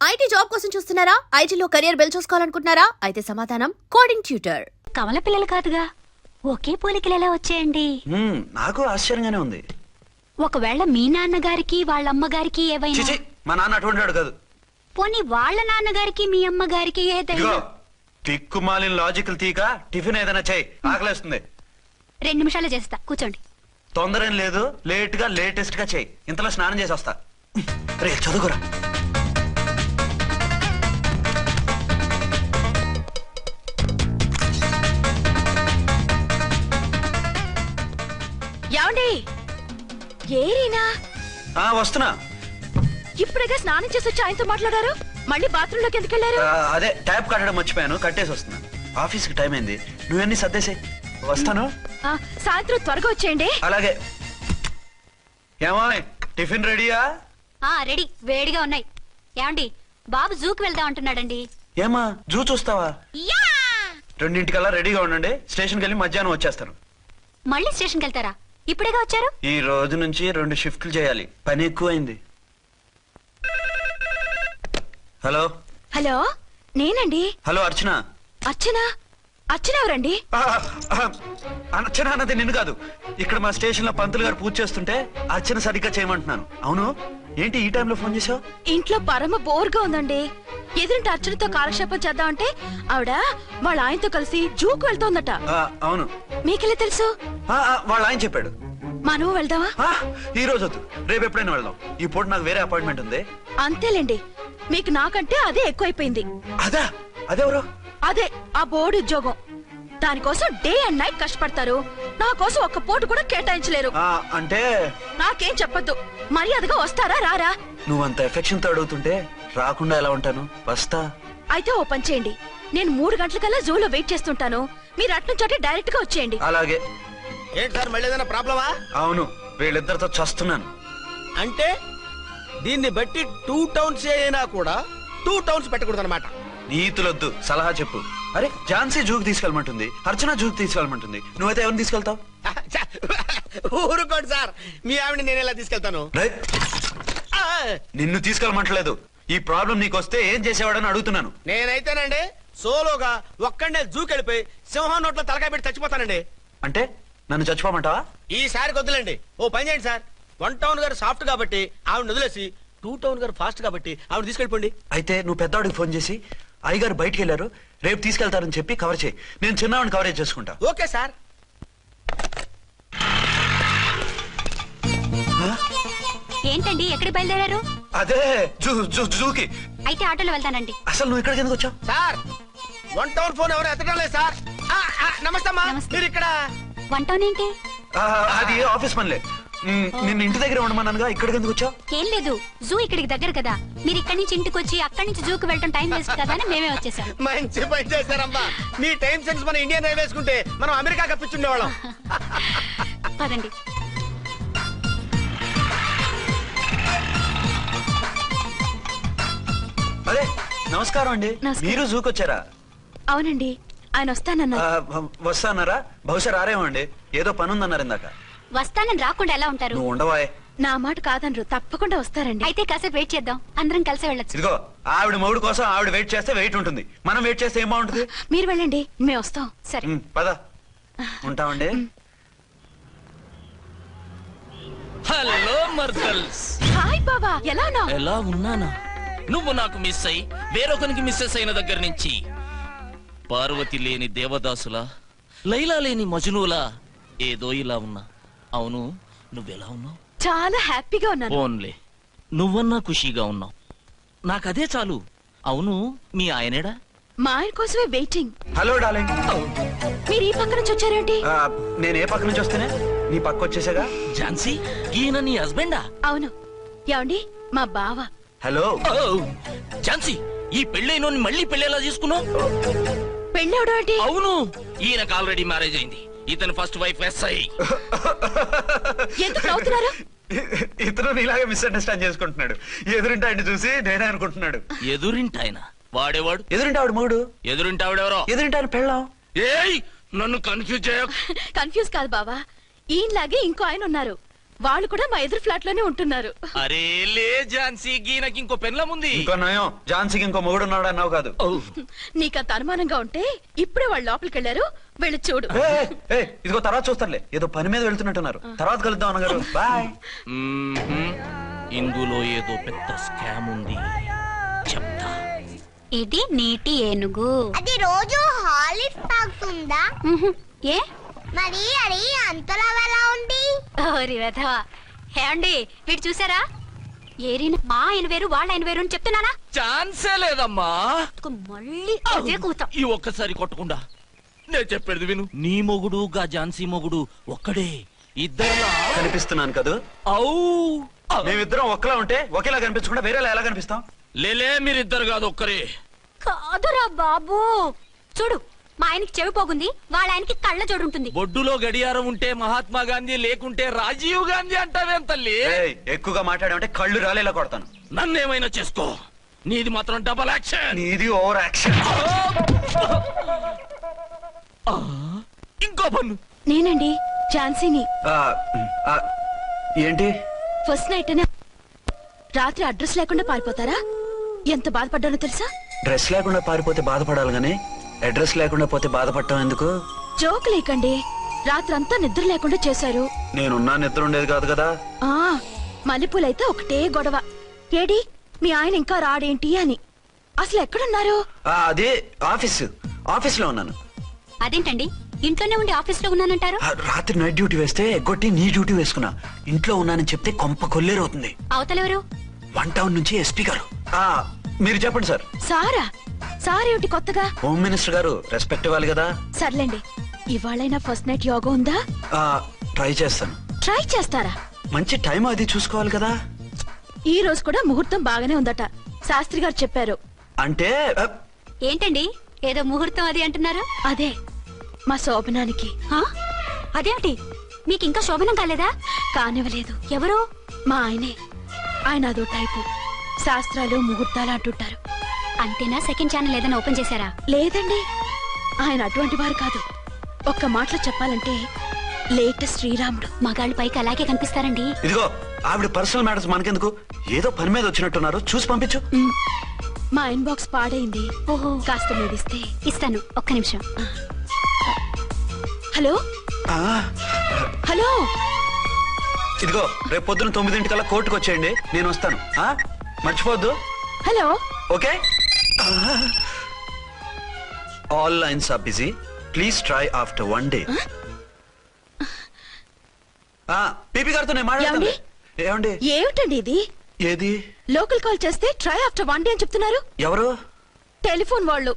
IT job కోసం చూస్తున్నారా? ఐటీలో కెరియర్ బిల్డ్ చూసుకోవాలనుకుంటున్నారా? అయితే సమాధానం కోడింగ్ ట్యూటర్. కమల పిల్లలు కాదుగా, ఒకే పోలికలు ఎలా వచ్చాయండి? నాకు ఆశ్చర్యంగానే ఉంది. ఒకవేళ మీ నాన్నగారికి వాళ్ళ అమ్మగారికి ఏవైనా? చిచి, మా నాన్న అటువంటి వాడు కాదు. పోనీ వాళ్ళ నాన్నగారికి మీ అమ్మగారికి ఏదైనా? తిక్కుమాలిన లాజికల్ తీక టిఫిన్ ఏదైనా చేయి, ఆకలేస్తుంది. 2 నిమిషాలు చేస్తా, కూర్చోండి. తొందర ఏం లేదు, లేట్ గా లేటెస్ట్ గా చేయి. ఇంతలో స్నానం చేసి వస్తా. రే చదువుకురా. ఏమండి? ఏరీనా? వస్తున్నా. ఇప్పుడేగా స్నానం చేసి వచ్చి ఆయనతో మాట్లాడారు, మళ్ళీ బాత్రూమ్ లోకి ఎందుకు వెళ్ళారు? అదే ట్యాప్ కట్టడం మర్చిపోయాను, కట్టేసి వస్తున్నా. ఆఫీస్ కి టైం అయింది, నువ్వన్నీ సర్దేసాయి. వస్తాను. సాయంత్రం త్వరగా వచ్చేయండి. అలాగే. ఏమో టిఫిన్ రెడీయా? రెడీ, వేడిగా ఉన్నాయి. ఏమండి, బాబు జూకి వెళ్దాం అంటున్నాడండి. ఏమా జూ చూస్తావా? 2:00కల్లా రెడీగా ఉండండి. స్టేషన్కి వెళ్ళి మధ్యాహ్నం వచ్చేస్తాను. మళ్ళీ స్టేషన్కి వెళ్తారా? ఇప్పుడేగా వచ్చారు. ఈ రోజు నుంచి 2 షిఫ్ట్లు చేయాలి, పని ఎక్కువైంది. హలో. హలో, నేనండి. హలో అర్చన. అర్చన? అర్చన ఎవరండి? అర్చన అన్నది నిన్ను కాదు. ఇక్కడ మా స్టేషన్ లో పంతులు గారు పూజ చేస్తుంటే అర్చన సరిగ్గా చేయమంటున్నాను. అవును, ఏంటి ఈ టైంలో ఫోన్ చేసావు? ఇంట్లో పరమ బోర్గా ఉందండి. ఎదురింటి అర్చనతో కాలక్షేపం చేద్దామంటే ఆవిడ వాళ్ళ ఆయనతో కలిసి జూకు వెళ్తోందట. అవును. మీకెలా తెలుసు? వాళ్ళ ఆయన చెప్పాడు. మనం వెళ్దామా? ఈ రోజు వద్దు, రేపు ఎప్పుడైనా వెళ్దాం. ఈ పూట నాకు వేరే అపాయింట్మెంట్ ఉంది. అంతేలేండి, మీకు నాకంటే అదే ఎక్కువైపోయింది. అదెవరు? అదే ఆ బోర్డు ఉద్యోగం. దానికోసం డే అండ్ నైట్ కష్టపడతారు. నా కోసం ఒక్క పోటు కూడా కేటాయించలేరు. అంటే నాకేం చెప్పొద్దు, మర్యాదగా వస్తారా రారా? నువ్వంత ఎఫెక్షన్ తో అడుగుతుంటే రాకుండా ఎలా ఉంటాను? వస్తా. అయితే ఓ పని చేయండి, నేను 3 గంటలకల్లా జూలో వెయిట్ చేస్తుంటాను. మీరు అట్నుంచి డైరెక్ట్ గా వచ్చేయండి. అలాగే. ఏంటి సార్, మళ్ళీ ఏదైనా ప్రాబ్లమా? అవును, వీళ్ళిద్దరితో చస్తున్నాను. అంటే దీన్ని బట్టి 2 టౌన్స్ అయినా కూడా 2 టౌన్స్ పెట్టకూడదు అనమాట. నీతులొద్దు, సలహా చెప్పు. అరే ఝాన్సీ జూకి తీసుకెళ్ళమంటుంది, అర్చన జూకి తీసుకెళ్ళమంటుంది. నువ్వైతే ఎవరిని తీసుకెళ్తావు? ఊరుకోండి సార్, మీ ఆవిడ నేను ఎలా తీసుకెళ్తాను? నిన్ను తీసుకెళ్ళమంటలేదు. ఈ ప్రాబ్లం నీకు వస్తే ఏం చేసేవాడని అడుగుతున్నాను. నేనైతేనండి సోలోగా ఒక్కడే జూకి వెళ్ళిపోయి సింహం నోట్లో తలకాయ పెట్టి చచ్చిపోతానండి. అంటే నన్ను చచ్చిపోమంటావా? ఈసారి వద్దులండి, ఓ పని చేయండి సార్. 1 టౌన్ గారు సాఫ్ట్ కాబట్టి ఆవిడ వదిలేసి 2 టౌన్ గారు ఫాస్ట్ కాబట్టి ఆవిడ తీసుకెళ్ళిపోండి. అయితే నువ్వు పెద్దవాడికి ఫోన్ చేసి అయ్యగారు బయటికి వెళ్ళారు, రేపు తీసుకెళ్తారని చెప్పి కవర్ చేయి. నేను చిన్నవాడిని కవరేజ్ చేసుకుంటా. Okay sir. ఏంటండి, ఎక్కడికి బయలుదేరారు? అదే జూకి. అయితే ఆటోలో వెళ్తానండి. అసలు నువ్వు ఇక్కడికి ఎందుకు వచ్చావు? సార్ 1 టౌన్ ఫోన్ ఎవరు ఎత్తడం లేదు సార్. నమస్తే అమ్మా. మీరు ఇక్కడ 1 టౌన్ ఏంటి? అది ఆఫీస్ పనిలే. నిన్ను ఇంటి దగ్గర ఉండమన్నానుగా, ఇక్కడికి ఎందుకు వచ్చావు? ఏం లేదు, జూ ఇక్కడికి దగ్గర కదా. మీరు ఇక్కడి నుంచి ఇంటికి వచ్చి అక్కడి నుంచి జూకి వెళ్ళడం టైం వేస్ట్ కదా అని మేమే వచ్చేసాం. మంచి పని చేశారమ్మా. మీ టైం సెన్స్ మన ఇండియన్ రైల్వే వేసుకుంటే మనం అమెరికా కప్పించుండేవాళ్ళం. పదండి. అదే నమస్కారం అండి. మీరు జూకి వచ్చారా? అవునండి, ఆయన వస్తానన్నారు. వస్తానారా? బహుశా రారేమో అండి, ఏదో పని ఉందన్నారు ఇందాక. వస్తానని రాకుండా ఎలా ఉంటారు? నువ్వు ఉండవా? నా మాట కాదనరు, తప్పకుండా వస్తారండి. అయితే కాసేపు వెయిట్ చేద్దాం, అందరం కలిసి వెళ్ళొచ్చు. ఇదిగో, ఆవిడ మొగుడు కోసం ఆవిడ వెయిట్ చేస్తే వెయిట్ ఉంటుంది, మనం వెయిట్ చేస్తే ఏం బాగుంటుంది? మీరు వెళ్ళండి, మేము వస్తాం. సరే పద, ఉంటామండి. హలో మర్దల్స్. హాయ్ బాబా, ఎలా ఉన్నావు? ఎలా ఉన్నానా? నువ్వు నాకు మిస్ అయి వేరొకరికి మిస్సెస్ అయిన దగ్గర నుంచి పార్వతి లేని దేవదాసులా, లైలా లేని మజునులా ఏదో ఇలా ఉన్నా. అవును, నువ్వెలా ఉన్నావు? చాలా హ్యాపీగా ఉన్నాను. ఓన్లే నువ్వన్నా ఖుషీగా ఉన్నావు, నాకదే చాలు. అవును, మీ ఆయనేడా? మా ఆయన కోసమే వెయిటింగ్. Hello darling. మీరు ఈ పక్క నుంచి వచ్చారేంటి? నేను ఏ పక్క నుంచి వస్తేనే నీ పక్క వచ్చేసాగా. ఝాన్సీ, ఈయన నీ హస్బెండా? అవును. ఏమండి, మా బావ. హలో. ఝాన్సీ, ఈ పెళ్ళైనోని మళ్ళీ పెళ్ళేలా చేసుకున్నావు? పెళ్ళవడం ఏంటి? అవును, ఈయనకు ఆల్రెడీ మ్యారేజ్ అయింది. ఇతను ఫస్ట్ వైఫ్ ఎస్ఐ. ఎందుకు నవ్వుతున్నారు? ఇతను నీలాగే మిస్అండర్స్టాండ్ చేసుకుంటున్నాడు. ఎదురింటి ఆయన చూసి నేనే అనుకుంటున్నాడు. ఎదురింటాయన వాడేవాడు? ఎదురింటి ఆవిడ మొగుడు. ఎదురింటి ఆవిడెవరో? ఎదురింటి ఆయన పెళ్ళాం. ఏయ్, నన్ను కన్ఫ్యూజ్ చేయ. కన్ఫ్యూజ్ కాదు బావా, ఈయనలాగే ఇంకో ఆయన ఉన్నారు. వాళ్ళు కూడా మా ఎదురు ఫ్లాట్ లోనే ఉంటున్నారు. అరే లే ఝాన్సీ గీనకి ఇంకో పెన్లం ఉంది. ఇంకో నయం, ఝాన్సీకి ఇంకో మొగుడు ఉన్నాడు అన్నావు కాదు. నీకంత అనుమానంగా ఉంటే ఇప్పుడే వాళ్ళు లోపలికి వెళ్ళారు, వెళ్ళి చూడు. ఇదిగో తర్వాత చూస్తారులే, ఏదో పని మీద వెళ్తున్నట్టున్నారు. తర్వాత కలుద్దాం అన్నగారు. బాయ్. ఇందులో ఏదో పెద్ద స్కామ్ ఉంది, చెప్తా. ఇది నీటి ఏనుగు. అది రోజు హాలిక్స్ తాగుతుందా? ఏ మరి అది అంతలా ఎలా ఉంది? ఓరి వెధవ. ఏమండి వీడు చూసారా? ఏరిన మా ఆయన వేరు వాళ్ళ ఆయన వేరు అని చెప్తున్నానా? ఛాన్సే లేదమ్మా. మళ్ళీ అదే కూతాం. ఈ ఒక్కసారి కొట్టకుండా నేను చెప్పేది విను. నీ మొగుడు గా ఝాన్సీ మొగుడు ఒక్కడే, ఇద్దరులా కనిపిస్తున్నాను కదా. ఔ మేమిద్దరం ఒక్కలా ఉంటే ఒకేలా కనిపించకుండా వేరేలా ఎలా కనిపిస్తాం? లేలే మీరిద్దరు కాదు ఒక్కరే. కాదురా బాబు, చూడు మా ఆయనకి చెవి పోగుంది, వాళ్ళ ఆయనకి కళ్ళ జోడు ఉంటుంది. బొడ్డులో గడియారం ఉంటే మహాత్మా గాంధీ, లేకుంటే రాజీవ్ గాంధీ అంటావేం తల్లి? ఎక్కువగా మాట్లాడామంటే కళ్ళు రాలేలా కొడతాను. నన్నేమైనా చేసుకో, నీది మాత్రం డబల్ యాక్షన్. నీది ఓవర్ యాక్షన్. ఇంకో పన్ను. నేనండి ఝాన్సీని. ఏంటి ఫస్ట్ నైట్ అనే రాత్రి అడ్రస్ లేకుండా పారిపోతారా? ఎంత బాధపడ్డానో తెలుసా? డ్రెస్ లేకుండా పారిపోతే బాధపడాలి గానీ అడ్రస్ లేకుండా పోతే బాధపడటం ఎందుకు? జోక్ లేకండి, రాత్రంతా నిద్ర లేకుండా చేశారు. నేనున్నా నిద్ర ఉండేది కాదు కదా. ఆ మల్లెపూలైతే ఒకటే గొడవ, ఏడి మీ ఆయన ఇంకా రాడేంటి అని. అసలు ఎక్కడున్నారు? అదే ఆఫీస్ లో ఉన్నాను. అదేంటండి ఇంట్లోనే ఉండి ఆఫీస్ లో ఉన్నానంటారు? రాత్రి నైట్ డ్యూటీ వేస్తే ఎగ్గొట్టి నీ డ్యూటీ వేసుకున్నా. ఇంట్లో ఉన్నానని చెప్తే కొంప కొల్లేరవుతుంది. అవతలెవరు? 1 టౌన్ నుంచి ఎస్పీ గారు. మీరు చెప్పండి సార్. సార్ ఏమిటి కొత్తగా? హోమ్ మినిస్టర్ గారు, రెస్పెక్ట్ ఇవ్వాలి కదా. సర్లేండి, ఇవాళైనా ఫస్ట్ నైట్ యోగా ఉందా? ట్రై చేస్తాను. ట్రై చేస్తారా? మంచి టైం అది చూసుకోవాలి కదా. ఈ రోజు కూడా ముహూర్తం బాగానే ఉందట, శాస్త్రి గారు చెప్పారు. అంటే ఏంటండి ఏదో ముహూర్తం అది అంటున్నారు? అదే మా శోభనానికి. అదేమిటి మీకు ఇంకా శోభనం కాలేదా? కానివ్వలేదు. ఎవరు? మా ఆయనే. ఆయన అదో టైపు, శాస్త్రాలు ముహూర్తాలు అంటుంటారు. అంతేనా? సెకండ్ ఛానల్ ఏదైనా ఓపెన్ చేశారా? లేదండి, ఆయన అటువంటి వారు కాదు. ఒక్క మాటలో చెప్పాలంటే లేటెస్ట్ శ్రీరాముడు. మగాళ్ళు పైకి అలాగే కనిపిస్తారండి. ఇదిగో ఆవిడ పర్సనల్ మ్యాటర్స్ మనకెందుకు, ఏదో పని మీద వచ్చినట్టున్నారు, చూసి పంపించు. మా ఇన్బాక్స్ పాడైంది. ఓహో, కాస్త మీదిస్తే ఇస్తాను, ఒక్క నిమిషం. హలో హలో, ఇదిగో రేపు పొద్దున 9 కోర్టుకు వచ్చేయండి, నేను వస్తాను. మర్చిపోద్దు. Hello. Okay. All lines are busy, please try after 1 day. PP గారితో నేను మాట్లాడండి. ఏమండి? ఏమిటండి ఇది? ఏది? లోకల్ కాల్ చేస్తే ట్రై ఆఫ్టర్ 1 day అని చెప్తున్నారు. ఎవరు? టెలిఫోన్ వాళ్ళు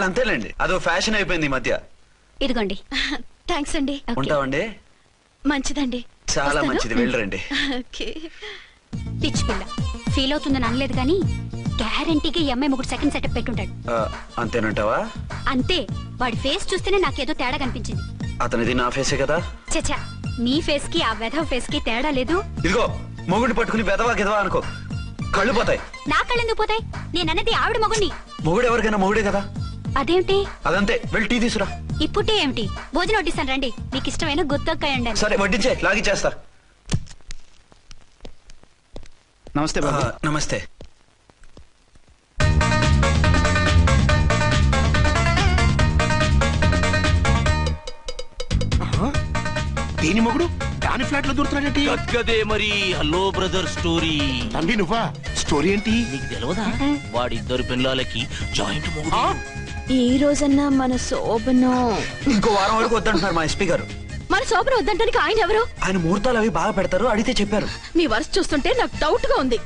అంతేలేండి, అదో ఫ్యాషన్ అయిపోయింది ఈ మధ్య. ఇదిగోండి. థ్యాంక్స్ అండి. ఉంటామండి. మంచిదండి. చాలా మంచిది, వెళ్ళరండి. పిచ్చి పిల్ల ఫీల్ అవుతుందని అనలేదు కానీ గ్యారంటీగా ఈ అమ్మాయి ముగ్గురు సెకండ్ సెటప్ పెట్టుంటాడు. అంతేనంటావా? అంతే. వాడి ఫేస్ చూస్తేనే నాకేదో తేడా కనిపించింది. అతనిది నా ఫేసే కదా. చచ్చా, నీ ఫేస్ కి ఆ వెధవ ఫేస్ కి తేడా లేదు. ఇదిగో మొగుడిని పట్టుకుని వెధవా గెదవా అనుకో, కళ్ళు పోతాయి. నా కళ్ళు ఎందుకు పోతాయి? నేనన్నది ఆవిడ మొగుడిని. మొగుడు ఎవరికైనా మొగుడే కదా. అదేంటి? అదంతే, వెళ్ళి టీ తీసురా. ఇప్పుడే ఏమిటి? భోజనం వడ్డిస్తాను రండి, మీకు ఇష్టమైన గుత్తొక్కాయ ఉండండి. సరే వడ్డించే, లాగిచ్చేస్తా. నమస్తే బాబు. నమస్తే. దేని మొగుడు దాని ఫ్లాట్ లో దూరుతున్నాడేంటి? గదే మరి. Hello brother story. తండ్రి నువ్వా? స్టోరీ ఏంటి? నీకు తెలియదా? వాడిద్దరు పిల్లలకి జాయింట్ మొగుడు. ఈ రోజన్నా మన శోభనం. ఇంకో వారం వరకు వద్దంటున్నారు మా ఎస్పీ గారు. మన శోభనం వద్దంటానికి ఆయన ఎవరు? ఆయన ముహూర్తాలు అవి బాగా పెడతారు, అడిగితే చెప్పారు. మీ వరుస చూస్తుంటే నాకు డౌట్ గా ఉంది.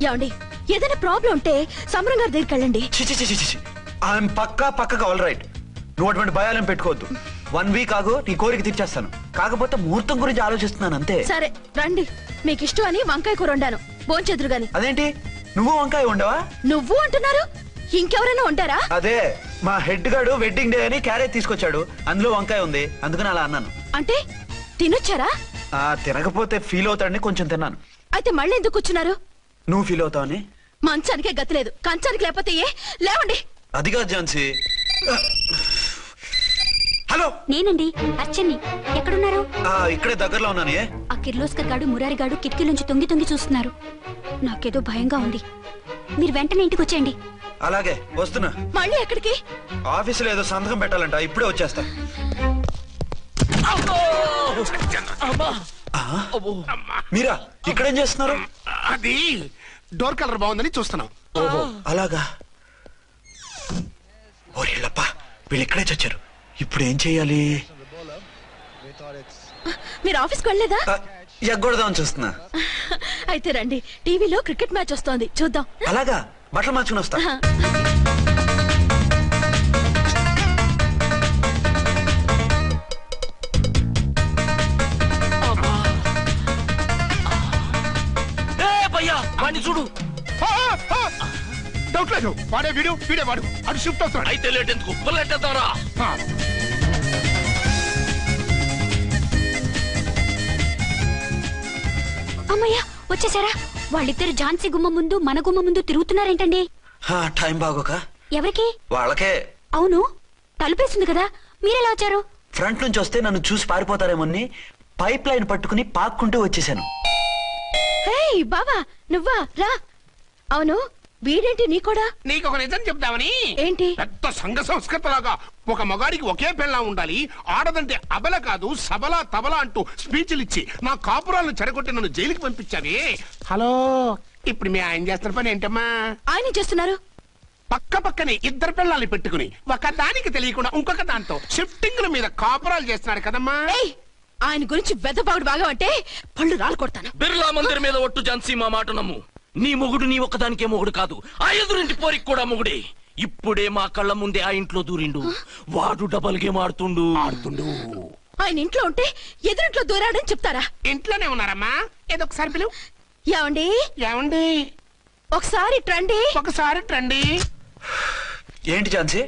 ఏమండి, ఏదైనా ప్రాబ్లం ఉంటే సమరం గారి దగ్గరికి వెళ్ళండి. ఆయన పక్కగా ఆల్ రైట్. నువ్వు అటువంటి భయాలను పెట్టుకోవద్దు. 1 week ఆగు, నీ కోరిక తీర్చేస్తాను. కాకపోతే ముహూర్తం గురించి ఆలోచిస్తున్నాను అంతే. సరే రండి, మీకు ఇష్టం అని వంకాయ కూర వండాను, భోంచెదురు గాని. అదేంటి నువ్వు వంకాయ ఉండవా? నువ్వు అంటున్నారు, ఇంకెవరైనా ఉంటారా? అదే మా హెడ్ గాడు వెడ్డింగ్ డే అని క్యారేజ్ తీసుకొచ్చాడు, అందులో వంకాయ ఉంది, అందుకని అలా అన్నాను. అంటే తినొచ్చారా? తినకపోతే ఫీల్ అవుతాడని కొంచెం తిన్నాను. అయితే మళ్ళీ ఎందుకు కూర్చున్నారు? నువ్వు ఫీల్ అవుతావని. మంచానికే గతి లేదు, కంచానికి లేకపోతే ఏ? లేవండి. అది కాదు ఝాన్సీ. హలో హలో, నేనండి అర్చన్ని. ఎక్కడున్నారు? ఇక్కడే దగ్గరలో ఉన్నాను. ఆ కిర్లోస్కర్ గాడు మురారి గాడు కిటికీలోంచి తొంగి తొంగి చూస్తున్నారు. నాకేదో భయంగా ఉంది. మీరు వెంటనే ఇంటికి వచ్చేయండి. అలాగే వస్తున్నా. మళ్ళీ ఎక్కడికి? ఆఫీసులో ఏదో సంతకం పెట్టాలంట, ఇప్పుడే వచ్చేస్తా. మీరా ఇక్కడేం చేస్తున్నారు? అది డోర్ కలర్ బాగుందని చూస్తున్నాం. ఓహో అలాగా. ఓరేళ్ళప్ప, వీళ్ళు ఇక్కడే చచ్చారు. ఇప్పుడు ఏం చెయ్యాలి? మీరు ఆఫీస్కి వెళ్ళలేదా? ఎగ్గొడదామని చూస్తున్నా. అయితే రండి, టీవీలో క్రికెట్ మ్యాచ్ వస్తోంది, చూద్దాం. అలాగా, బట్టలు మార్చుకుని వస్తా. వాడిని చూడు. డౌట్ లేదు, వాడే వీడే వాడు. అటు షిఫ్ట్ అవుతాడు. అయితే లేట్ ఎందుకు, బుల్లెట్టేద్దారా? అమ్మయ్యా, వచ్చేసారా? వాళ్ళిద్దరు ఝాన్సీ గుమ్మ ముందు మన గుమ్మ ముందు తిరుగుతున్నారేంటండి? టైం బాగోక. ఎవరికి? వాళ్ళకే. అవును, తలుపేస్తుంది కదా, మీరెలా వచ్చారు? ఫ్రంట్ నుంచి వస్తే నన్ను చూసి పారిపోతారేమోని పైప్ లైన్ పట్టుకుని పాక్కుంటూ వచ్చేసాను. బావా నువ్వా? రా. అవును, వీడేంటి నీ కూడా? నీకు ఒక నిజం చెప్దామని. ఏంటి? పెద్ద సంఘ సంస్కృతలాగా ఒక మగాడికి ఒకే పెళ్ళం ఉండాలి, ఆడదంటే అబల కాదు సబల తబల అంటూ స్పీచ్లు ఇచ్చి నా కాపురాలను చెడగొట్టి నన్ను జైలుకి పంపించావి. హలో, ఇప్పుడు మీ ఆయన చేస్తున్న పని ఏంటమ్మా? ఆయన చేస్తున్నారు. పక్క పక్కనే ఇద్దరు పిల్లల్ని పెట్టుకుని ఒక దానికి తెలియకుండా ఇంకొక దాంతో షిఫ్టింగ్ల మీద కాపురాలు చేస్తున్నాడు కదమ్మా. ఆయన గురించి వెదబాగుడు బాగా అంటే పళ్ళు రాలు కొడతాను. బిర్లా మందిర్ మీద ఒట్టు ఝాన్సీ, మా మాట నమ్ము. నీ మొగుడు నీ ఒక్కదానికే మొగుడు కాదు, ఆ ఎదురింటి పోరికి కూడా మొగుడే. ఇప్పుడే మా కళ్ళ ముందే ఆ ఇంట్లో దూరిండు. వాడు డబల్ గేమ్ ఆడుతుండు. ఆయన ఇంట్లో ఉంటే ఎదురింట్లో దూరాడని చెప్తారా? ఇంట్లోనే ఉన్నారమ్మా. ఏదో ఒకసారి పిలువు. ఏమండి? ఏమండి? ఒకసారి ట్రండి. ఒకసారి ట్రండి. ఏంటి ఝాన్సీ?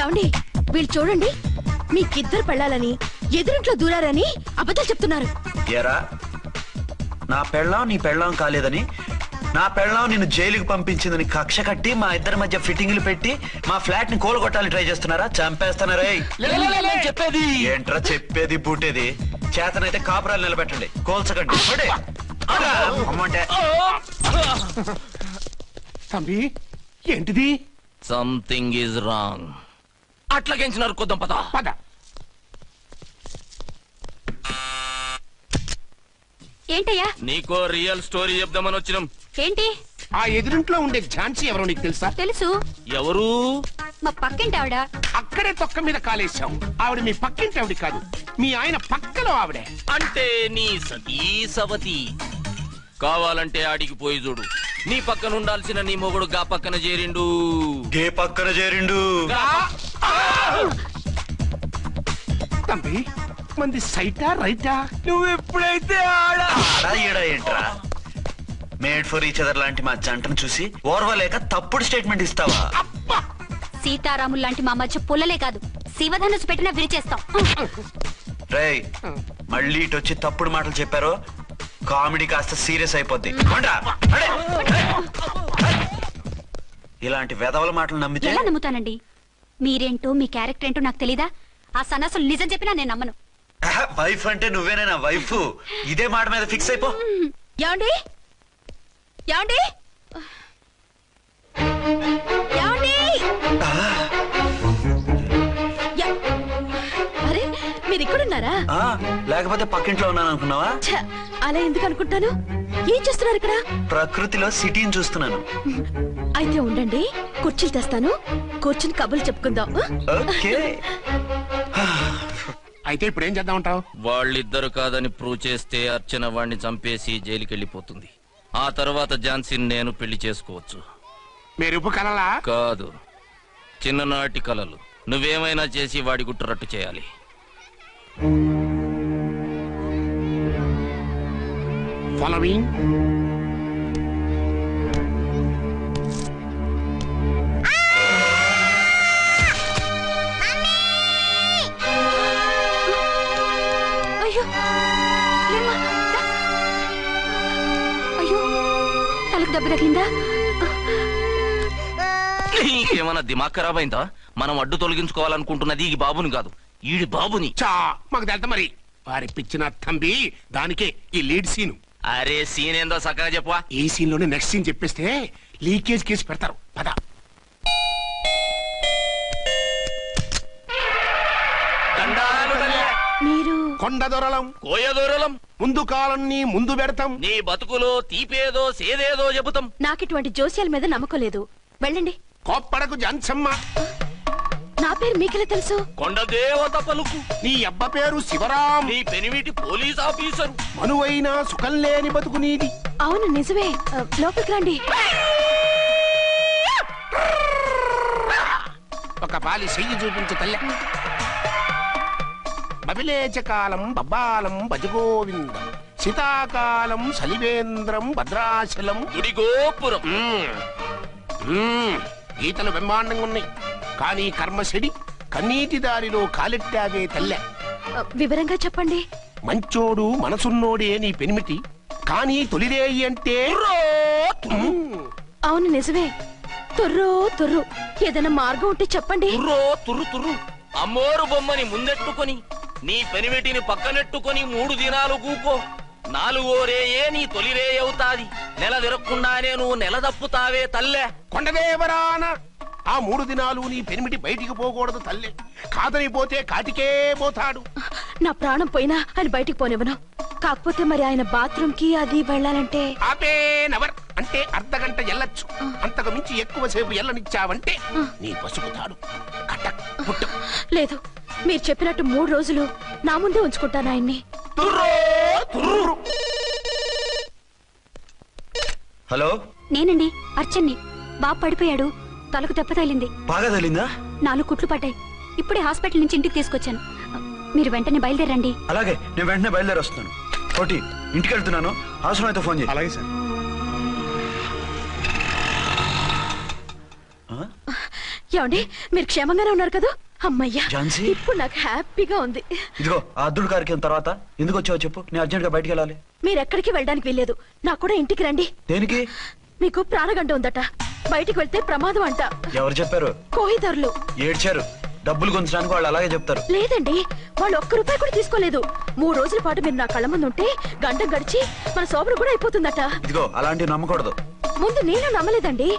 ఏమండి, వీళ్ళు చూడండి, మీకిద్దరు పెళ్ళాలని ఎదురింట్లో దూరారని అబద్ధాలు చెప్తున్నారు. ఏరా, నా పెళ్ళాం నీ పెళ్ళాం కాలేదని, నా పెళ్ళాం నిన్ను జైలుకి పంపించిందని కక్ష కట్టి మా ఇద్దరి మధ్య ఫిట్టింగ్లు పెట్టి మా ఫ్లాట్ ని కూలగొట్టాలని ట్రై చేస్తున్నారా? చంపేస్తున్నారా? చెప్పేది ఏంట్రా చెప్పేది బూటేది? చేతనైతే కాపురాలు నిలబెట్టండి, కోల్చకండి. అమ్మంటే తంబి, ఏంటిది? Something is wrong. అట్లాగెంచినారు కొద్దాం, పద పద. ఏంటయ్యా? నీకో రియల్ స్టోరీ చెప్దామని వచ్చినాం. ఏంటి? ఆ ఎదురింట్లో ఉండే ఝాన్సీ ఎవరో నీకు తెలుసా? తెలుసు. ఎవరు? మా పక్కింటి ఆవిడ. అక్కడే తొక్క మీద కాలేశావు. ఆవిడ మీ పక్కింటి ఆవిడ కాదు, మీ ఆయన పక్కలో ఆవిడే. అంటే నీ సతీ సవతి. కావాలంటే ఆడికి పోయి చూడు. నీ పక్కన ఉండాల్సిన నీ మొగుడు గా పక్కన చేరిండు. గే పక్కన చేరిండు. తంబి, మంది సైటా రైటా? నువ్వు ఎప్పుడైతే ఆడా ఈడా ఏంట్రా? మేడ్ ఫర్ ఈచ్ అదర్ లాంటి మా జంటను చూసి ఓర్వలేక తప్పుడు స్టేట్మెంట్ ఇస్తావా? సీతారాములు లాంటి మా మధ్య పుల్లలే కాదు, శివధనుసు పెట్టినా విరిచేస్తాం. రేయ్, మళ్ళీ ఇటు వచ్చి తప్పుడు మాటలు చెప్పారో కామెడీ కాస్త సీరియస్ అయిపోద్ది. ఇలాంటి వెధవల మాటలు నమ్మితే ఎలా నమ్ముతానండి? మీరేంటో మీ క్యారెక్టర్ ఏంటో నాకు తెలీదా? ఆ సన్నాసులు నిజం చెప్పినా నేను నమ్మను. వైఫ్ అంటే నువ్వేనే నా వైఫ్. ఇదే మాట మీద ఫిక్స్ అయిపో. ఏమండి? ఏమండి? ఏమండి? అరే, మీరు ఇక్కడున్నారా? లేకపోతే పక్కింట్లో ఉన్నాను అనుకున్నావా? అలా ఎందుకు అనుకుంటాను? ఏం చేస్తున్నారు ఇక్కడ? ప్రకృతిలో సిటీని చూస్తున్నాను. అయితే ఉండండి, కుర్చీలు తెస్తాను, కూర్చుని కబుర్లు చెప్పుకుందాం. ఓకే. అయితే ఇప్పుడు ఏం చేద్దామంటావు? వాళ్ళిద్దరు కాదని ప్రూవ్ చేస్తే అర్చన వాణ్ణి చంపేసి జైలుకి వెళ్ళిపోతుంది. ఆ తర్వాత ఝాన్సీని నేను పెళ్లి చేసుకోవచ్చు. మెరుపు కలలా? కాదు, చిన్ననాటి కలలు. నువ్వేమైనా చేసి వాడి గుట్టు చేయాలి. ఫాలోయింగ్. అయ్యో, లేమ్మా, రా. అయ్యో, తలకు దెబ్బ తగిలిందా? నీకేమన్నా దిమాగ్ ఖరాబ్ అయిందా? మనం అడ్డు తొలగించుకోవాలనుకుంటున్నది ఈ బాబుని కాదు, ఈడి బాబుని. చా మాకు తెలుత మరి వారి పిచ్చిన తంబి దానికే ఈ లీడ్ సీను. అరే సీన్ ఏందో చక్కగా చెప్పవా. ఈ సీన్ లోనే నెక్స్ట్ సీన్ చెప్పేస్తే లీకేజ్ కేసు పెడతారు. పద. దండాలు తల్లే. మీరు కొండ దొరలం కోయ దూరలం. ముందు కాలాన్ని ముందు పెడతాం. నీ బతుకులో తీపేదో సేదేదో చెబుతాం. నాకు ఇటువంటి జోస్యాల మీద నమ్మకం లేదు. వెళ్ళండి. కోప్పడకు జన్సమ్మ. నా పేరు మీకెలా తెలుసు? కొండ దేవత పలుకు. నీ అబ్బ పేరు శివరాం. నీ పెనిమిటి పోలీస్ ఆఫీసరు. మనువైన సుఖం లేని బతుకు నీది. అవును నిజమే. లోపలికి రండి. ఒక పాలి చెయ్యి చూపించు తల్లె. బబిలేచకాలం బబ్బాలం భజగోవిందం శీతాకాలం సలివేంద్రం భద్రాచలం గుడిగోపురం. గీతలు బ్రహ్మాండంగా ఉన్నాయి, కానీ కర్మ చెడి కన్నీటి దారిలో కాలెట్టావే తల్లె. వివరంగా చెప్పండి. మంచోడు మనసున్నోడే నీ పెనిమిటి, కానీ తొలిరేయి అంటే అవును నిజమే. తుర్రో తుర్రు. ఏదైనా మార్గం ఉంటే చెప్పండి. తుర్రో తుర్రు తుర్రు. అమ్మోరు బొమ్మని ముందెట్టుకొని నీ పెనిమిటిని పక్కనెట్టుకొని 3 దినాలు కూకో. 4వ రేయే నీ తొలి రే అవుతాది. నెల తిరగకుండానే నువ్వు నెల తప్పుతావే తల్లే. కొండదేవరాన ఆ 3 దినాలు నీ పెనిమిటి బయటికి పోకూడదు తల్లే. కాదని పోతే కాటికే పోతాడు. నా ప్రాణం పోయినా ఆయన బయటికి పోనివ్వను. కాకపోతే మరి ఆయన బాత్రూమ్ కి అది వెళ్ళాలంటే ఆపేనవర్ అంటే అర్ధగంట ఎల్లొచ్చు. అంతకు మించి ఎక్కువసేపు ఎల్లనిచ్చావంటే నీ పసుపుతాడు కటక్ పుట్టక్. లేదు, మీరు చెప్పినట్టు 3 రోజులు నా ముందే ఉంచుకుంటాను ఆయన్ని. హలో, నేనండి అర్చన్ని. బాబు పడిపోయాడు, తలకు దెబ్బ తగిలింది. బాగా తగిలిందా? 4 కుట్లు పడ్డాయి. ఇప్పుడే హాస్పిటల్ నుంచి ఇంటికి తీసుకొచ్చాను. మీరు వెంటనే బయలుదేరండి. అలాగే, నేను వెంటనే బయలుదేరి వస్తున్నాను. కోటి, ఇంటికి వెళ్తున్నాను. అవసరం అయితే ఫోన్ చేయి. అలాగే సార్. ఏమండి, మీరు క్షేమంగానే ఉన్నారు కదా? అమ్మయ్యా, ఝాన్సీ? ఇప్పుడు నాకు హ్యాపీగా ఉంది. ఇదిగో ఆ అద్దుడు కార్యక్రమం తర్వాత ఎందుకు వచ్చావో చెప్పు. నేను అర్జెంట్ గా బయటికి వెళ్ళాలి. మీరు ఎక్కడికి వెళ్ళడానికి వీల్లేదు. నాకు కూడా ఇంటికి రండి. దేనికి? మీకు ప్రాణగంట ఉందట. బయటికి వెళ్తే ప్రమాదం అంట. ఎవరు చెప్పారు? కోహిదర్లు ఏడ్చారు. డబ్బులు గుంచడానికి వాళ్ళు అలాగే చెప్తారు. లేదండి, వాళ్ళు ₹1 కూడా తీసుకోలేదు. 3 రోజుల పాటు మీరు నా కళ్ళ ముందు ఉంటే గంట గడిచి మన సోబరు కూడా అయిపోతుందట. ఇదిగో అలాంటివి నమ్మకూడదు. ముందు నేను నమ్మలేదండి,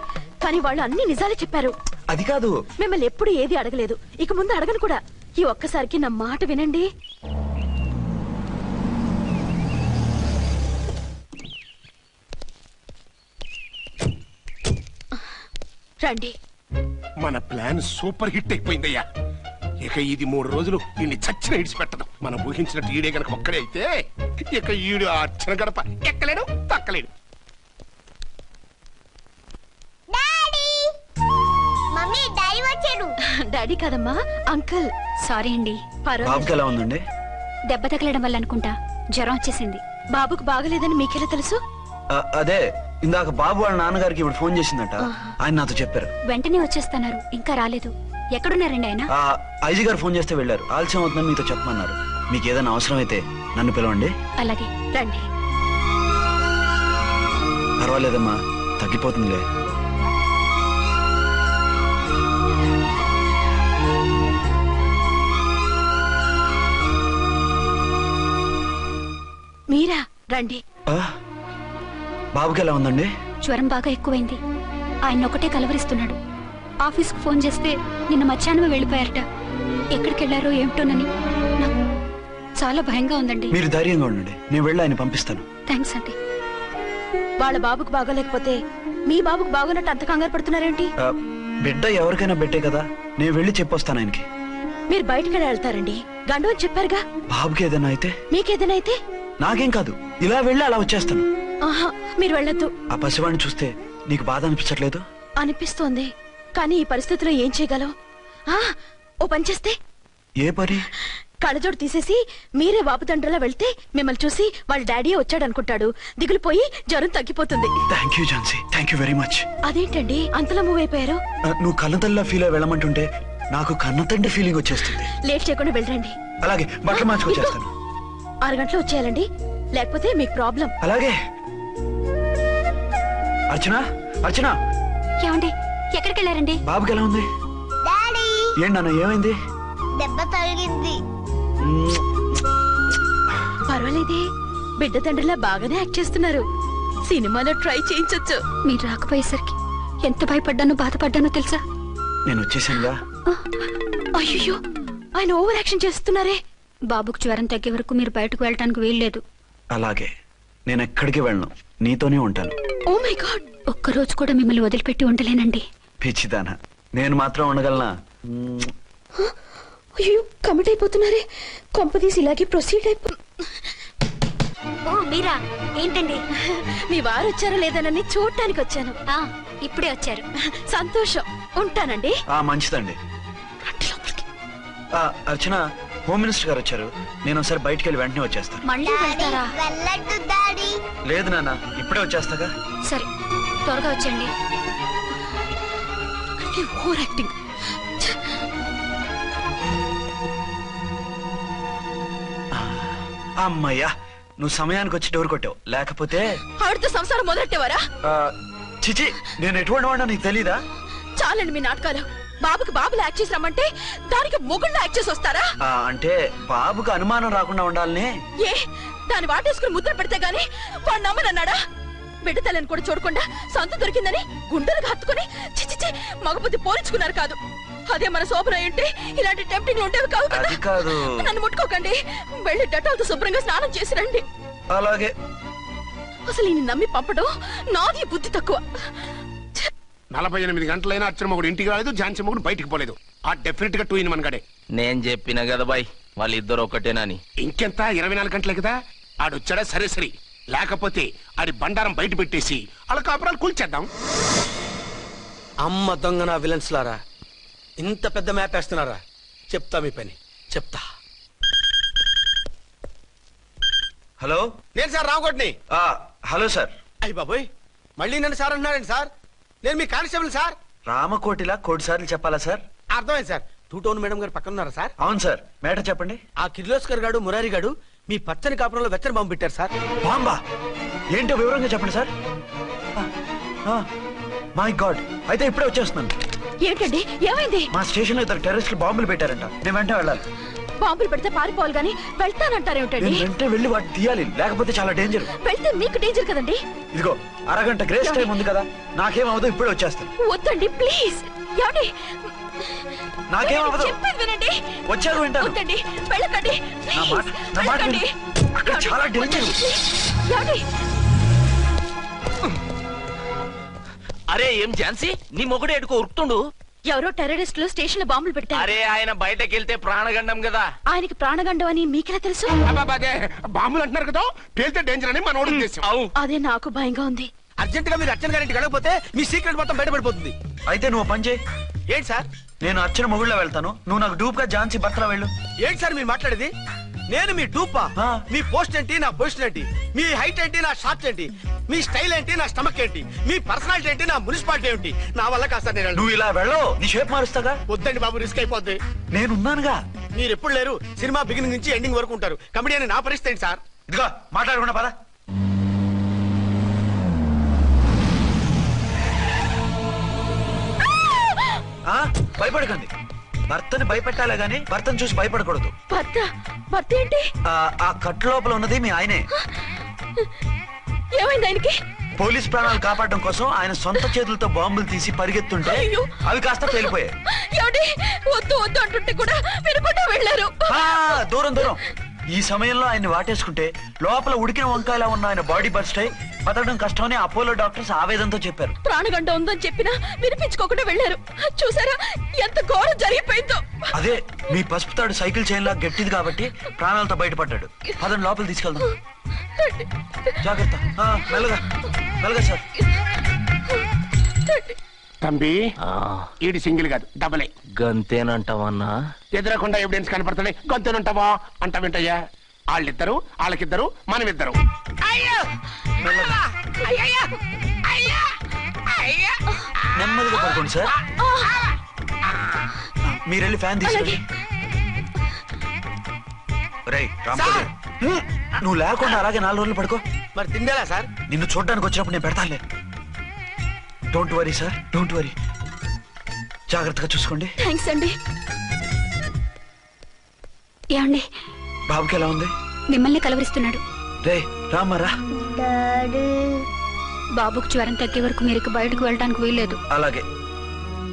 కానీ వాళ్ళు అన్ని నిజాలే చెప్పారు. అది కాదు, మిమ్మల్ని ఎప్పుడు ఏది అడగలేదు, ఇక ముందు అడగను కూడా. ఈ ఒక్కసారికి నా మాట వినండి. రండి. మన ప్లాన్ సూపర్ హిట్ అయిపోయిందయ్యా. ఇక ఇది 3 రోజులు ఈయన్ని చచ్చిన ఇడిచిపెట్టదు. మనం ఊహించినట్టు ఈడే గనక ఒక్కడే అయితే ఇక ఈడు ఆ అర్చన గడప ఎక్కలేడు తక్కలేడు. డాడీ మమ్మీ డాడీ వచ్చాడు. డాడీ కాదమ్మా, అంకుల్. సారీ అండి. పర్వాలేదు. బాబుకి ఎలా ఉందండి? దెబ్బ తగలడం వల్ల అనుకుంటా జ్వరం వచ్చేసింది. బాబుకు బాగలేదని మీకెలా తెలుసు? అదే ఇందాక బాబు వాళ్ళ నాన్నగారికి ఇప్పుడు ఫోన్ చేసిందట. ఆయన నాతో చెప్పారు. వెంటనే వచ్చేస్తున్నారు, ఇంకా రాలేదు. ఎక్కడున్నారండి ఆయన? ఐజీ గారు ఫోన్ చేస్తే వెళ్ళారు. ఆలస్యం అవుతుందని మీతో చెప్పమన్నారు. మీకు ఏదైనా అవసరం అయితే నన్ను పిలవండి. అలాగే. రండి. పర్వాలేదమ్మా, తగ్గిపోతుందిలే. మీరా? రండి. బాబుకి ఎలా ఉందండి? జ్వరం బాగా ఎక్కువైంది. ఆయన ఒకటే కలవరిస్తున్నాడు. ఆఫీస్కు ఫోన్ చేస్తే నిన్న మధ్యాహ్నమే వెళ్ళిపోయారట. ఎక్కడికి వెళ్ళారో ఏమిటోనని నాకు చాలా భయంగా ఉందండి. మీరు ధైర్యంగా ఉండండి, నేను వెళ్ళి ఆయన పంపిస్తాను. థ్యాంక్స్ అండి. వాళ్ళ బాబుకు బాగోలేకపోతే మీ బాబుకు బాగోనట్టు అంత కంగారు పడుతున్నారేంటి? బిడ్డ ఎవరికైనా పెట్టే కదా, నేను వెళ్ళి చెప్పొస్తాను ఆయనకి. మీరు బయటకు వెళ్తారండి, గండు అని చెప్పారుగా. బాబుకి ఏదైనా అయితే? మీకేదైనా అయితే? నాకేం కాదు, ఇలా వెళ్ళి అలా వచ్చేస్తాను. ఆహా, మీరు వెళ్ళొద్దు. ఆ పసివాడిని చూస్తే నీకు బాధ అనిపించట్లేదు? అనిపిస్తోంది, కానీ ఈ పరిస్థితిలో ఏం చేయగలవు? ఓ పని చేస్తే? ఏ పని? కళ్ళజోడు తీసేసి మీరే బాబుతండ్రిలా వెళ్తే మిమ్మల్ని చూసి వాళ్ళ డాడీ వచ్చాడు అనుకుంటాడు. దిగులు పోయి జ్వరం తగ్గిపోతుంది. Thank you Jhansi, thank you very much. అదేంటండి అంతలా మూవ్ అయిపోయారు? నువ్వు కన్నతల్లా ఫీల్ అయి వెళ్ళమంటుంటే నాకు కన్నతండ్రి ఫీలింగ్ వచ్చేస్తుంది. లేట్ చేయకుండా వెళ్ళండి. అలాగే, బట్టలు మార్చుకొచ్చేస్తాను. 6 గంటలు వచ్చేయాలండి, లేకపోతే మీకు ప్రాబ్లం. అలాగే. అర్చన, అర్చన. ఏమండి, ఎక్కడికి వెళ్ళారండి? బాబుకి ఎలా ఉంది? డాడీ ఏంటి నాన్న ఏమైంది? దెబ్బ తగిలింది. పర్వాలేదే, బిడ్డ తండ్రిలా బాగానే యాక్ట్ చేస్తున్నారు. సినిమాలో ట్రై చేయించొచ్చు. మీరు రాకపోయేసరికి ఎంత భయపడ్డానో బాధపడ్డానో తెలుసా? నేను వచ్చేసానుగా. అయ్యో, ఆయన ఓవర్ యాక్షన్ చేస్తున్నారే. బాబుకు జ్వరం తగ్గే వరకు మీరు బయటకు వెళ్ళటానికి వీల్లేదు. అలాగే, నేను ఎక్కడికి వెళ్ళను, నీతోనే ఉంటాను. ఓ మై గాడ్, ఒక్కరోజు కూడా మిమ్మల్ని వదిలిపెట్టి ఉండలేనండి. పిచ్చిదానా, నేను మాత్రం ఉండగలనా? అయ్యో కమిట్ అయిపోతున్నారే. కొంపదీసి ఇలాగే ప్రొసీడ్ అయిపో. ఓ మీరా, ఏంటండి? మీ వారు వచ్చారో లేదనని చూడటానికి వచ్చాను. ఇప్పుడే వచ్చారు. సంతోషం, ఉంటానండి. మంచిదండి. అర్చన, హోమ్ మినిస్టర్ గారు వచ్చారు. నేను ఒకసారి బయటికి వెళ్ళి వెంటనే వచ్చేస్తాను. మళ్ళీ వెళ్తారా? వెళ్ళొద్దు డాడీ. లేదు నాన్న, ఇప్పుడే వచ్చేస్తాగా. సరే, త్వరగా వచ్చండి. Over acting. అమ్మయ్యా, నువ్వు సమయానికి వచ్చి డోర్ కొట్టావు. లేకపోతే ఆవిడతో సంసారం మొదలెట్టేవారా? చిచి, నేను ఎటువంటి వాడినా నీకు తెలీదా? చాలండి మీ నాటకాలు. బాబుకి బాబులు యాక్ట్ చేసి రమ్మంటే దానికి మొగుళ్ళు యాక్ట్ చేసి వస్తారా? అంటే బాబుకు అనుమానం రాకుండా ఉండాలని. ఏ, దాన్ని వాటేసుకుని ముద్ర పెడితే గాని వాడు నమ్మనన్నాడా? బిడ్డ తల్లిని కూడా చూడకుండా సంత దొరికిందని గుండెలకు హత్తుకుని చిచిచి మగబుద్ధి పోల్చుకున్నారు కాదు. అదే మన శోభన ఉంటే ఇలాంటి టెంప్టింగ్ ఉండేవి కావు కదా. అది కాదు. నన్ను ముట్టుకోకండి, వెళ్ళి డెటాల్తో శుభ్రంగా స్నానం చేసి రండి. అలాగే. అసలు ఈయన నమ్మి పంపడం నాది బుద్ధి తక్కువ. 48 గంటలైనా అర్చన మొగుడు ఇంటికి రాలేదు, ఝాన్సీ మొగుడు బయటికి పోలేదు. ఆ డెఫినెట్ గా 2 in 1 గడే. నేను చెప్పిన కదా బాయ్, వాళ్ళిద్దరు ఒకటేనని. ఇంకెంత 24 గంటలే కదా. ఆడొచ్చాడా సరే సరే, లేకపోతే ఆడి బండారం బయట పెట్టేసి అలా కాపురాలు కూల్చేద్దాం. అమ్మ దొంగ నా విలన్స్ లారా, ఇంత పెద్ద మ్యాప్ వేస్తున్నారా? చెప్తా మీ పని, చెప్తా. హలో, నేను సార్ రామకోటిని. Hello sir. అయ్యి బాబోయ్, మళ్ళీ నన్ను సార్ అంటున్నారండి సార్? నేను మీ కానిస్టేబుల్ సార్. రామకోటిలా కోటి సార్లు చెప్పాలా సార్? అర్థమైంది సార్. 2 Town మేడం గారు పక్కన ఉన్నారా సార్? అవును సార్. మేటర్ చెప్పండి. ఆ కిర్లోస్కర్ గారు, మురారి గారు మీ పచ్చని కాపురంలో వెచ్చని బాంబు పెట్టారు సార్. బాంబా? ఏంటో వివరంగా చెప్పండి సార్. మై గాడ్, అయితే ఇప్పుడే వచ్చేస్తున్నాను. ఏంటండి, ఏమైంది? మా స్టేషన్ లో 2 టెర్రరిస్టులు బాంబులు పెట్టారంట. నేను వెంటనే వెళ్ళాలి. బాంబులు పెడితే పారిపోవాలి గాని వెళ్తానంటారేమిటండి? నేను వెంటనే వెళ్ళి వాటిని తీయాలి, లేకపోతే చాలా డేంజర్. వెళ్తే మీకు డేంజర్ కదండి. ఇదిగో అరగంట గ్రేస్ టైం ఉంది కదా, నాకేమవదు, ఇప్పుడే వచ్చేస్తాను. వద్దండి ప్లీజ్. ఏమండి, నాకేమవదు, చెప్పేది వినండి. వచ్చాక వింటాను. వద్దండి, వెళ్ళకండి నా మాట వెళ్ళకండి. విను. అక్కడ చాలా డేంజర్. ఏమండి, అరే ఏం ఝాన్సీ, నీ మొగుడు ఎడుకో ఉరుకుతుండు. ఎవరో టెర్రరిస్టులు స్టేషన్ లో బాంబులు పెట్టారు. అరే ఆయన బయటకెళ్తే ప్రాణగండం కదా. ఆయనకి ప్రాణగండం అని మీకెలా తెలుసు? అదే బాంబులు అంటున్నారు కదా, పేలితే డేంజర్ అని మన ఉద్దేశం. అదే నాకు భయంగా ఉంది. అర్జెంట్ గా మీరు అర్చన గారింటికి వెళ్ళకపోతే మీ సీక్రెట్ మొత్తం బయటపడిపోతుంది. అయితే నువ్వు పని చేయి. ఏంటి సార్? నేను అర్చన మొగుళ్ళ వెళ్తాను, నువ్వు నాకు డూప్ గా ఝాన్సీ భర్తలో వెళ్ళు. ఏంటి సార్ మీరు మాట్లాడేది? నేను మీ డూపా? మీ పోస్ట్ ఏంటి, నా పొజిషన్ ఏంటి? మీ హైట్ ఏంటి, నా షార్ట్ ఏంటి? మీ స్టైల్ ఏంటి, నా స్టమక్ ఏంటి? మీ పర్సనాలిటీ ఏంటి, నా మున్సిపాలిటీ ఏంటి? నా వల్ల కాస్త నేను నువ్వు ఇలా వెళ్ళవు, నీ షేప్ మారుస్తాగా. వద్దండి బాబు, రిస్క్ అయిపోద్ది. నేనున్నానుగా. మీరు ఎప్పుడు లేరు, సినిమా బిగినింగ్ నుంచి ఎండింగ్ వరకు ఉంటారు. కమిడియన్ నా పరిస్థితి ఏంటి సార్? ఇదిగో మాట్లాడకుండా పద. భయపడకండి. భర్తని భయపెట్టాలే గాని భర్తను చూసి భయపడకూడదు. భర్త ఏంటి? ఆ కట్టు లోపల ఉన్నది మీ ఆయనే. ఏమైంది ఆయనకి? పోలీస్ ప్రాణాలు కాపాడడం కోసం ఆయన సొంత చేతులతో బాంబులు తీసి పరిగెత్తుంటే అవి కాస్త పేలిపోయాయి. వద్దు వద్దు అంటుంటే కూడా వినకుండా వెళ్ళారు. దూరం దూరం. ఈ సమయంలో ఆయన్ని వాటేసుకుంటే లోపల ఉడికిన వంకాయలా ఉన్న ఆయన బాడీ బర్స్ట్ అయి బతకడం కష్టమని అపోలో డాక్టర్స్ ఆవేదంతో చెప్పారు. ప్రాణగంట ఉందని చెప్పినా వినిపించుకోకుండా వెళ్ళారు. చూసారా ఎంత ఘోరం జరిగిపోయిందో. అదే మీ పసుపు తాడు సైకిల్ చైన్ లా గట్టిది కాబట్టి ప్రాణాలతో బయటపడ్డాడు. అతను లోపల తీసుకెళ్దాం. జాగ్రత్త. మెల్లగా మెల్లగా సార్. తంబి, ఈడి సింగిల్ కాదు, డబలే. గంతేనంటావన్నా? ఎదురకుండా ఎవిడెన్స్ కనపడుతుంది, గొంతేనంటావా అంటావేంటయ్యా? వాళ్ళిద్దరు, వాళ్ళకిద్దరు, మనమిద్దరు. నెమ్మదిగా పడుకోండి సార్. మీరెళ్ళి ఫ్యాన్ తీసుకోండి. రేయ్ రాంపూడి, నువ్వు లేకుండా అలాగే 4 రోజులు పడుకో. మరి తిండేలా సార్? నిన్ను చూడడానికి వచ్చినప్పుడు నేను పెడతానులే. Don't worry sir, don't worry. జాగ్రత్తగా చూసుకోండి. థ్యాంక్స్ అండి. ఏమండి బాబుకి ఎలా ఉంది? మిమ్మల్ని కలవరిస్తున్నాడు. రే రామారా. డాడీ బాబుకు జ్వరం తగ్గే వరకు మీరు బయటకు వెళ్ళడానికి వీల్లేదు. అలాగే.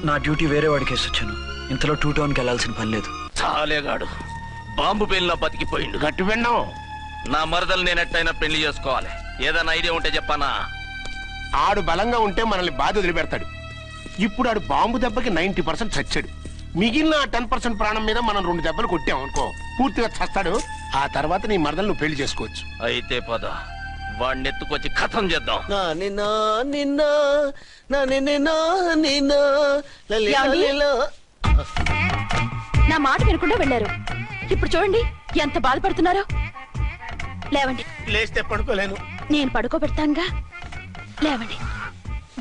నా డ్యూటీ వేరే వాడికి వేసొచ్చాను. ఇంతలో 2 టౌన్కి వెళ్ళాల్సిన పని లేదు. చాలేగాడు బాంబు పేలినా బతికిపోయిండు. గట్టి విన్నావు. నా మరదలు నేను ఎట్టయినా పెళ్లి చేసుకోవాలి. ఏదైనా ఐడియా ఉంటే చెప్పానా? ఆడు బలంగా ఉంటే మనల్ని బాధ వదిలిపెడతాడు. ఇప్పుడు ఆడు బాంబు దెబ్బకి 90% చచ్చాడు. మిగిలిన 10% ప్రాణం మీద మనం 2 దెబ్బలు కొట్టాం అనుకో, పూర్తిగా చస్తాడు. ఆ తర్వాత నీ మరదలు నువ్వు పెళ్లి చేసుకోవచ్చు. అయితే పద, వాడిని ఎత్తుకొచ్చి కథం చేద్దాం. నా మాట వినకుండా వెళ్ళారు. ఇప్పుడు చూడండి ఎంత బాధపడుతున్నారో. లేవండి. లేస్తే పడుకోలేను. నేను పడుకోబెడతానుగా. లేవండి,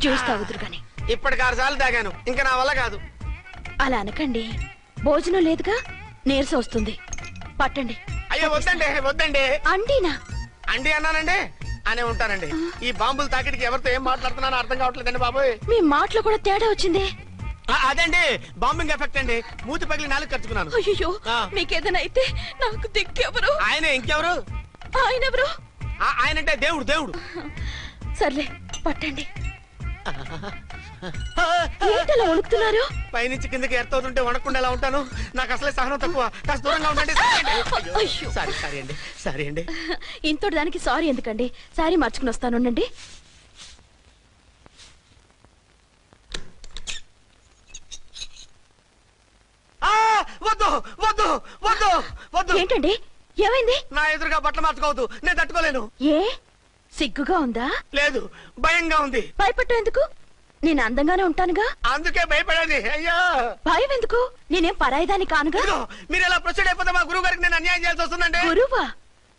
జ్యూస్ తాగుదురు గాని. ఇప్పటికి 6 సార్లు తాగాను, ఇంకా నా వల్ల కాదు. అలా అనకండి, భోజనం లేదుగా, నీరసం వస్తుంది. పట్టండి. అయ్యో వద్దండి, వద్దండి. అండినా? అండి అన్నానండి, అనే ఉంటానండి. ఈ బాంబులు తాకిడికి ఎవరితో ఏం మాట్లాడుతున్నానో అర్థం కావట్లేదండి బాబోయ్. మీ మాటలో కూడా తేడా వచ్చింది. అదండి బాంబింగ్ ఎఫెక్ట్ అండి. మూతి పగిలి 4 ఖర్చుకున్నాను. అయ్యో, మీకేదైనా అయితే నాకు దిక్కెవరు? ఆయనే, ఇంకెవరు? ఆయనెవరు? ఆయనంటే దేవుడు. దేవుడు. సర్లే, పట్టండి. ఏంటలా వణుకుతున్నారు? పైనుంచి కిందకి ఎర్తవుతుంటే వణకుండా ఎలా ఉంటాను? నాకు అసలే సహనం తక్కువ. కాస్త దూరంగా ఉండండి. అయ్యో. సారీ అండి. ఇంతటి దానికి సారీ ఎందుకండి? సారీ మార్చుకుని వస్తానుండండి. వద్దు వద్దు వద్దు వద్దు. ఏంటండి, ఏమైంది? నా ఎదురుగా బట్టలు మార్చుకోవద్దు, నేను తట్టుకోలేను. ఏ సిగ్గుగా ఉందా? లేదు, భయంగా ఉంది. భయపట్టు ఎందుకు? నేను అందంగానే ఉంటానుగా. అందుకే భయపడేది. అయ్యా, భయం ఎందుకు? నేనేం పరాయిదాని కానుగా. మీరు ఎలా ప్రొసీడ్ అయిపోతే మా గురువు గారికి నేను అన్యాయం చేయాల్సి వస్తుందండి. గురువా?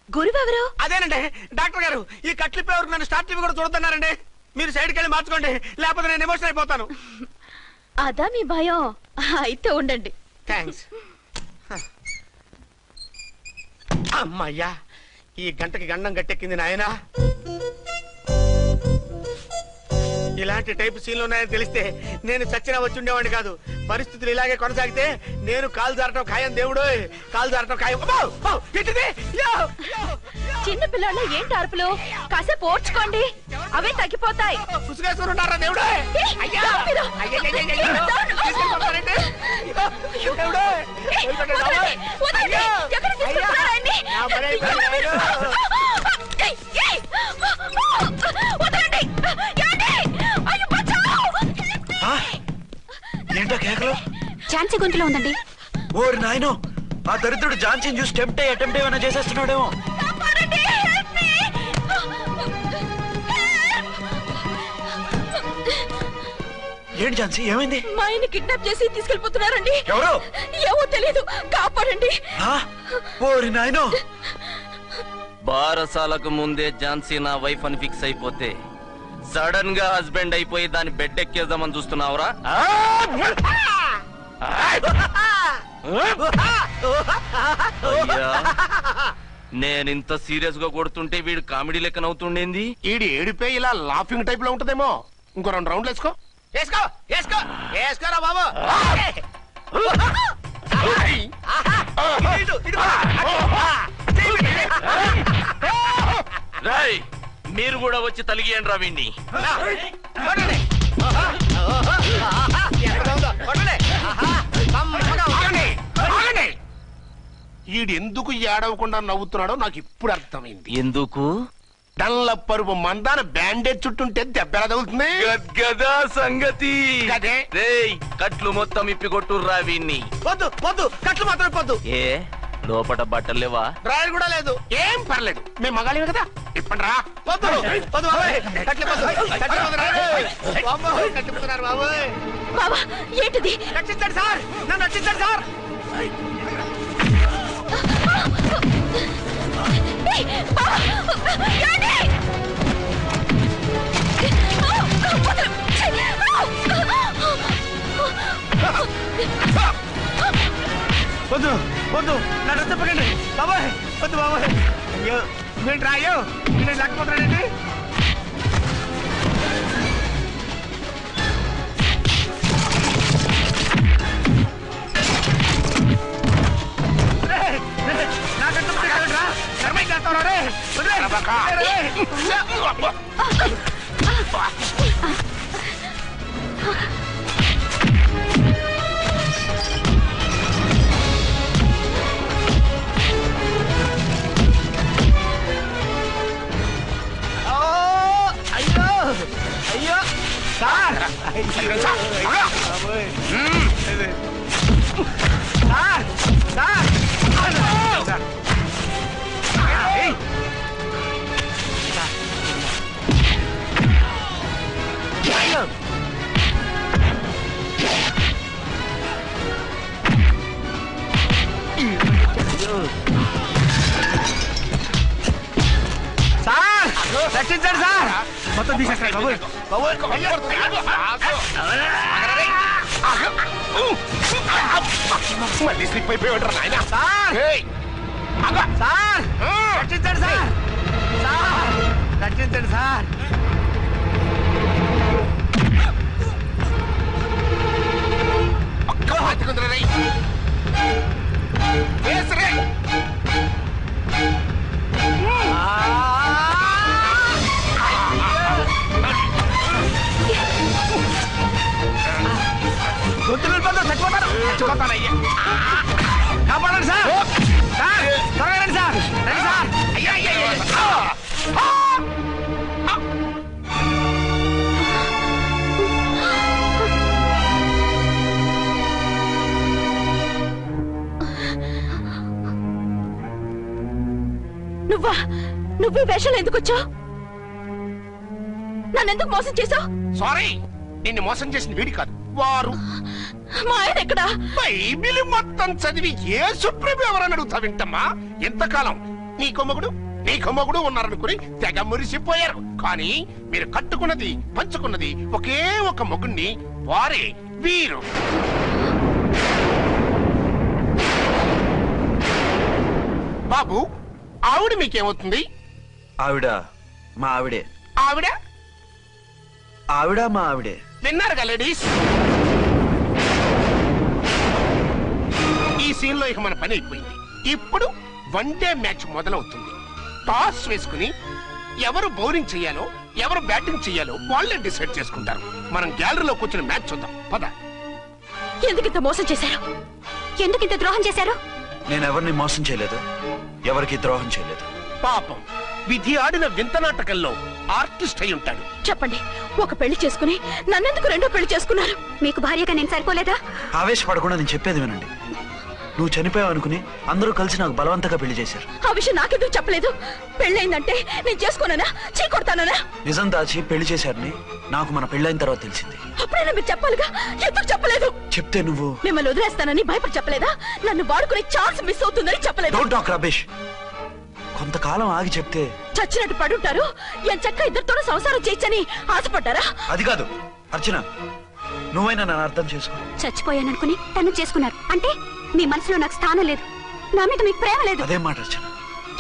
గురువెవరు? అదేనండి డాక్టర్ గారు. ఈ కట్లిప్పే వరకు నన్ను స్టార్ట్ టీవీ కూడా చూడొద్దన్నారండి. మీరు సైడ్కి వెళ్ళి మార్చుకోండి, లేకపోతే నేను ఎమోషన్ అయిపోతాను. అదా మీ భయం? అయితే ఉండండి. థ్యాంక్స్. అమ్మయ్యా, ఈ గంటకి గండం గట్టెక్కింది నాయనా. ఇలాంటి టైప్ సీన్లు ఉన్నాయని తెలిస్తే నేను చచ్చినా వచ్చి ఉండేవాడిని కాదు. పరిస్థితులు ఇలాగే కొనసాగితే నేను కాలు జారటం ఖాయం. దేవుడు, కాలు జారటం ఖాయం. చిన్న పిల్లలు ఏంటి అరుపులు? కాసేపు ఓర్చుకోండి, అవే తగ్గిపోతాయి. పుసుగేసుకుని ఉన్నారా దేవుడు? ఏంటో కేకలు? ఝాన్సీ గొంతులో ఉందండి. ఓరి నాయనో, ఆ దరిద్రుడు ఝాన్సీని చూసి అటెంప్ట్ ఏమైనా చేసేస్తున్నాడేమో. ఏంటి ఝాన్సీ, ఏమైంది? మా ఆయన్ని కిడ్నాప్ చేసి తీసుకెళ్లిపోతున్నారండి. ఎవరు? ఏమో తెలీదు, కాపాడండి. ఓరి నాయనో. బారసాలకు ముందే ఝాన్సీ నా వైఫ్ అని ఫిక్స్ అయిపోతే సడన్ గా హస్బెండ్ అయిపోయి దాన్ని బెడ్ ఎక్కేద్దామని చూస్తున్నావురా? నేనింత సీరియస్ గా కొడుతుంటే వీడు కామెడీ లెక్క నవ్వుతుండేంది? ఈడి ఏడిపే ఇలా లాఫింగ్ టైప్ లో ఉంటదేమో. ఇంకో 2 రౌండ్లు వేసుకో. వేసుకోరా బాబు. రాయ్, మీరు కూడా వచ్చి తలిగియండి రా వీణ్ణి. ఈడు ఎందుకు ఏడవకుండా నవ్వుతున్నాడో నాకు ఇప్పుడు అర్థమైంది. ఎందుకు? డల్ల పరుపు మందాన బ్యాండేజ్ చుట్టుంటే దెబ్బ ఎలా తగులుతుంది? గద్గదా సంగతి. అదే. రేయ్, కట్లు మొత్తం ఇప్పి కొట్టుర్రా వీణ్ణి. వద్దు వద్దు, కట్లు మాత్రం పొద్దు. ఏ లోపట బట్టలు లేవా? డ్రాయర్ కూడా లేదు. ఏం పర్లేదు, మేము మగాలివే కదా. ఇప్పండి రా. వద్దు వద్దు బాబాయ్, కట్లు కట్టిపోతున్నారు బాబాయ్. బాబా, ఏంటిది? రక్షించండి సార్, నన్ను రక్షించండి సార్. వద్దు వద్దు, నా డ్రెస్ చెప్పకండి బాబాయ్. వద్దు బాబాయ్. అయ్యో ఏంట్రా, అయ్యో నేను లేకపోతున్నానండి. సార్ రక్షించండి సార్. మొత్తం తీసేస్తాయి మళ్ళీ స్లిప్ అయిపోయాడు నాయన. సార్ సార్ రక్షించండి సార్. సార్ రక్షించండి సార్. కాపాడండి సార్. సార్ త్వరగా రండి సార్. రండి సార్. నువ్వా? నువ్వు వేషాలు ఎందుకు వచ్చావు? నన్నెందుకు మోసం చేశావు? సారీ, నిన్ను మోసం చేసిన వీడి కాదు, వారు. మా ఆయన ఎక్కడా? బైబిల్ మొత్తం చదివి యేసు ప్రభు ఎవరని అడుగుతా వింటమ్మా. ఎంతకాలం నీ కొమ్మగుడు ఉన్నారనుకుని తెగ మురిసిపోయారు. కానీ మీరు కట్టుకున్నది పంచుకున్నది ఒకే ఒక మొగుణ్ణి, వారే వీరు. బాబు, ఆవిడ మీకేమవుతుంది? ఆవిడ మా ఆవిడే. ఆవిడ ఆవిడ మా ఆవిడే. విన్నారుగా లేడీస్? ఈ సీన్ లో ఇక మన పని అయిపోయింది. ఇప్పుడు వన్ డే మ్యాచ్ మొదలవుతుంది. టాస్ వేసుకుని ఎవరు బౌలింగ్ చెయ్యాలో ఎవరు బ్యాటింగ్ చెయ్యాలో వాళ్ళే డిసైడ్ చేసుకుంటారు. మనం గ్యాలరీలో కూర్చుని మ్యాచ్ చూద్దాం. పద. ఎందుకింత మోసం చేశారు? ఎందుకింత ద్రోహం చేశారు? నేను ఎవరిని మోసం చేయలేదు, ఎవరికి ద్రోహం చేయలేదు. పాపం, విధి ఆడిన వింత నాటకంలో ఆర్టిస్ట్ అయి ఉంటాడు. చెప్పండి, ఒక పెళ్లి చేసుకుని నన్నెందుకు రెండో పెళ్లి చేసుకున్నారు? మీకు భార్యగా నేను సరిపోలేదా? ఆవేశపడకుండా నేను చెప్పేది వినండి. నువ్వు చనిపోయావు అనుకుని అందరూ కలిసి నాకు బలవంతంగా పెళ్లి చేశారు. ఆ విషయం నాకెందుకు చెప్పలేదు? పెళ్ళైందంటే నేను చేసుకోనా, చీ కొడతానా? నిజం దాచి పెళ్లి చేశారని నాకు మన పెళ్ళైన తర్వాత తెలిసింది. అప్పుడైనా మీరు చెప్పాలిగా, ఎందుకు చెప్పలేదు? చెప్తే నువ్వు మిమ్మల్ని వదిలేస్తానని భయపడి చెప్పలేదా? నన్ను వాడుకునే ఛాన్స్ మిస్ అవుతుందని చెప్పలేదు. Don't talk రబేష్. కొంతకాలం ఆగి చెప్తే చచ్చినట్టు పడుంటారు. ఎంచక్క ఇద్దరితోనూ సంసారం చేయొచ్చని ఆశపడ్డారా? అది కాదు అర్చన, నువ్వైనా నన్ను అర్థం చేసుకో. చచ్చిపోయాననుకుని తను చేసుకున్నారు అంటే మీ మనసులో నాకు స్థానం లేదు, నా మీద మీకు ప్రేమ లేదు. అదేం మాట అర్చన?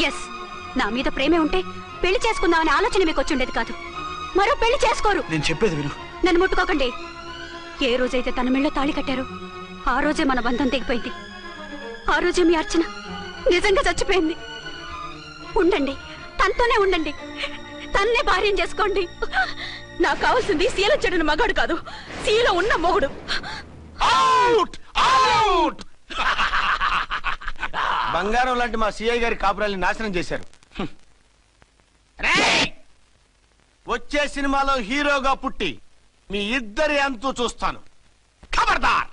ఎస్, నా మీద ప్రేమే ఉంటే పెళ్లి చేసుకుందామనే ఆలోచన మీకు వచ్చి ఉండేది కాదు. మరో పెళ్లి చేసుకోరు. నేను చెప్పేది విను. నన్ను ముట్టుకోకండి. ఏ రోజైతే తన మెళ్ళో తాళి కట్టారో ఆ రోజే మన బంధం తెగిపోయింది. ఆ రోజే మీ అర్చన నిజంగా చచ్చిపోయింది. ఉండండి, తనతోనే ఉండండి, తన్నే భార్యం చేసుకోండి. నాకు కావాల్సింది శీల చెడిన మగాడు కాదు, శీల ఉన్న మొగుడు. Out out. బంగారం లాంటి మా సిఐ గారి కాపురాల్ని నాశనం చేశారు. వచ్చే సినిమాలో హీరోగా పుట్టి మీ ఇద్దరి అంతూ చూస్తాను. ఖబర్దార్.